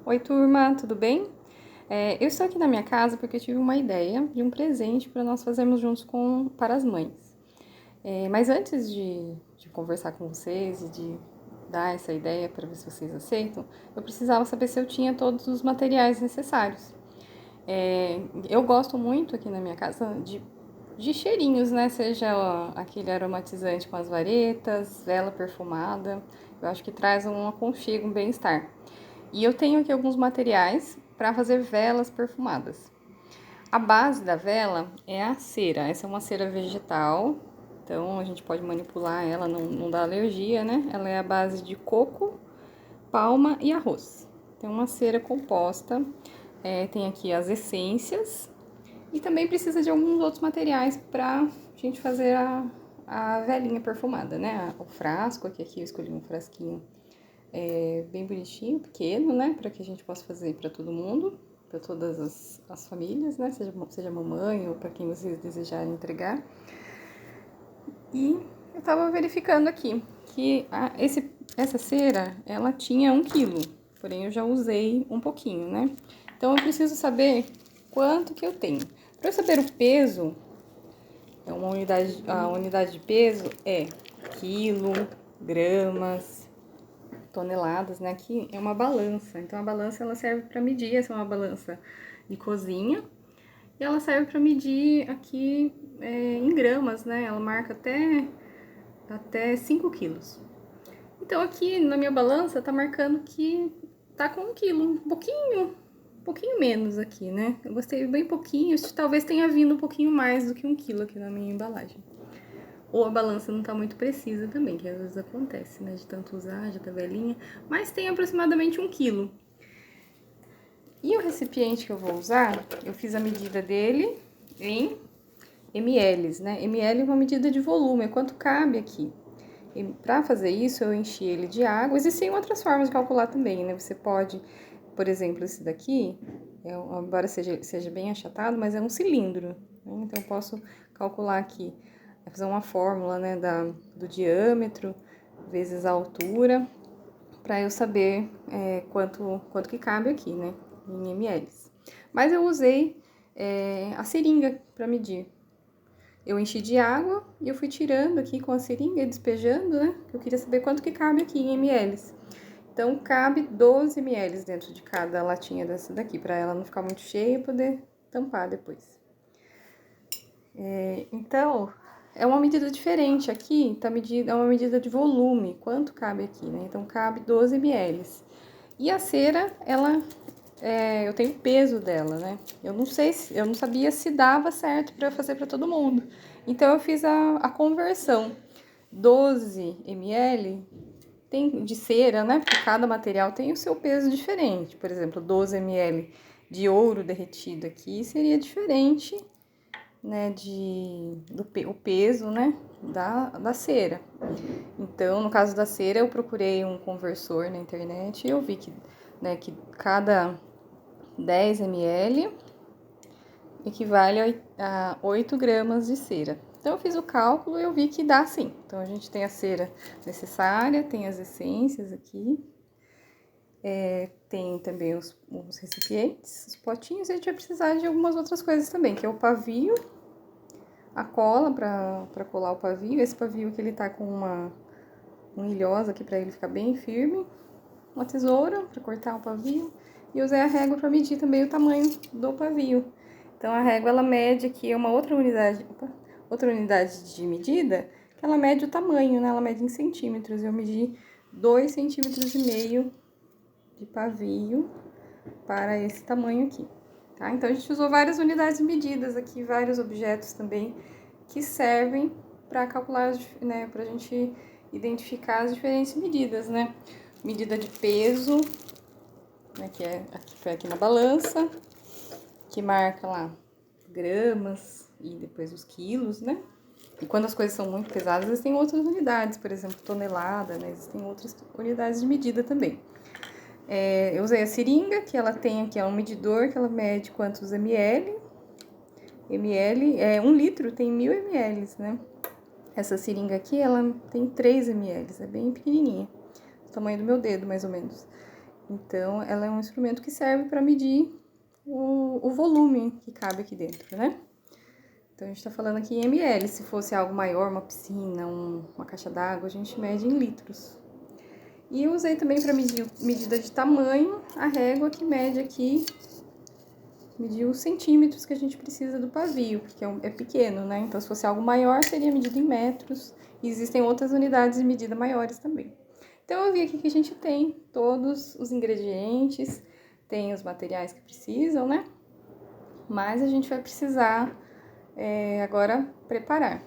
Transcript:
Oi, turma, tudo bem? Eu estou aqui na minha casa porque eu tive uma ideia de um presente para nós fazermos juntos para as mães. Mas antes de conversar com vocês e de dar essa ideia para ver se vocês aceitam, eu precisava saber se eu tinha todos os materiais necessários. Eu gosto muito aqui na minha casa de cheirinhos, né? Seja aquele aromatizante com as varetas, vela perfumada. Eu acho que traz um aconchego, um bem-estar. E eu tenho aqui alguns materiais para fazer velas perfumadas. A base da vela é a cera. Essa é uma cera vegetal, então a gente pode manipular ela, não dá alergia, né? Ela é a base de coco, palma e arroz. Tem uma cera composta, tem aqui as essências e também precisa de alguns outros materiais para a gente fazer a velinha perfumada, né? O frasco, aqui eu escolhi um frasquinho bem bonitinho, pequeno, né? Para que a gente possa fazer para todo mundo, para todas as famílias, né? Seja mamãe ou para quem vocês desejarem entregar. E eu tava verificando aqui que essa cera, ela tinha 1 quilo, porém eu já usei um pouquinho, né? Então eu preciso saber quanto que eu tenho. Para eu saber o peso, a unidade de peso é quilo, gramas, toneladas, né? Aqui é uma balança. Então a balança ela serve para medir, essa é uma balança de cozinha. E ela serve para medir aqui em gramas, né? Ela marca até 5 quilos. Então aqui na minha balança tá marcando que tá com 1 quilo, um pouquinho menos aqui, né? Eu gostei bem pouquinho, talvez tenha vindo um pouquinho mais do que 1 quilo aqui na minha embalagem. Ou a balança não tá muito precisa também, que às vezes acontece, né? De tanto usar, já tá velhinha. Mas tem aproximadamente 1 quilo. E o recipiente que eu vou usar, eu fiz a medida dele em ml, né? ml é uma medida de volume, é quanto cabe aqui. E para fazer isso, eu enchi ele de água. Existem outras formas de calcular também, né? Você pode, por exemplo, esse daqui, embora seja bem achatado, mas é um cilindro, né? Então eu posso calcular aqui, fazer uma fórmula, né, do diâmetro vezes a altura, para eu saber quanto que cabe aqui, né, em ml. Mas eu usei a seringa para medir. Eu enchi de água e eu fui tirando aqui com a seringa e despejando, né? Eu queria saber quanto que cabe aqui em ml. Então, cabe 12 ml dentro de cada latinha dessa daqui, para ela não ficar muito cheia e poder tampar depois. Então, é uma medida diferente. Aqui é uma medida de volume, quanto cabe aqui, né? Então, cabe 12 ml. E a cera, eu tenho o peso dela, né? Eu não sabia se dava certo para fazer para todo mundo. Então eu fiz a conversão. 12 ml de cera, né? Porque cada material tem o seu peso diferente. Por exemplo, 12 ml de ouro derretido aqui seria diferente, né? O peso, né? Da cera. Então, no caso da cera, eu procurei um conversor na internet e eu vi que cada 10 ml equivale a 8 gramas de cera. Então, eu fiz o cálculo e eu vi que dá sim. Então, a gente tem a cera necessária, tem as essências aqui, tem também os recipientes, os potinhos, e a gente vai precisar de algumas outras coisas também, que é o pavio, a cola para colar o pavio. Esse pavio aqui, ele tá com um ilhosa aqui para ele ficar bem firme, uma tesoura para cortar o pavio, e usei a régua para medir também o tamanho do pavio. Então a régua ela mede aqui uma outra unidade de medida, que ela mede o tamanho, né? Ela mede em centímetros. Eu medi 2,5 cm de pavio para esse tamanho aqui, tá? Então a gente usou várias unidades de medidas aqui, vários objetos também que servem para calcular, né, pra gente identificar as diferentes medidas, né? Medida de peso, né, foi aqui na balança, que marca lá gramas e depois os quilos, né? E quando as coisas são muito pesadas, existem outras unidades, por exemplo, tonelada, né? Existem outras unidades de medida também. Eu usei a seringa, que ela tem aqui, um medidor que ela mede quantos ml. 1 litro tem 1000 ml, né? Essa seringa aqui, ela tem 3 ml, é bem pequenininha, do tamanho do meu dedo, mais ou menos. Então, ela é um instrumento que serve para medir o volume que cabe aqui dentro, né? Então, a gente tá falando aqui em ml. Se fosse algo maior, uma piscina, uma caixa d'água, a gente mede em litros. E eu usei também para medir medida de tamanho, a régua que mede aqui, medir os centímetros que a gente precisa do pavio, porque é pequeno, né? Então, se fosse algo maior, seria medido em metros. E existem outras unidades de medida maiores também. Então, eu vi aqui que a gente tem todos os ingredientes, tem os materiais que precisam, né? Mas a gente vai precisar agora preparar.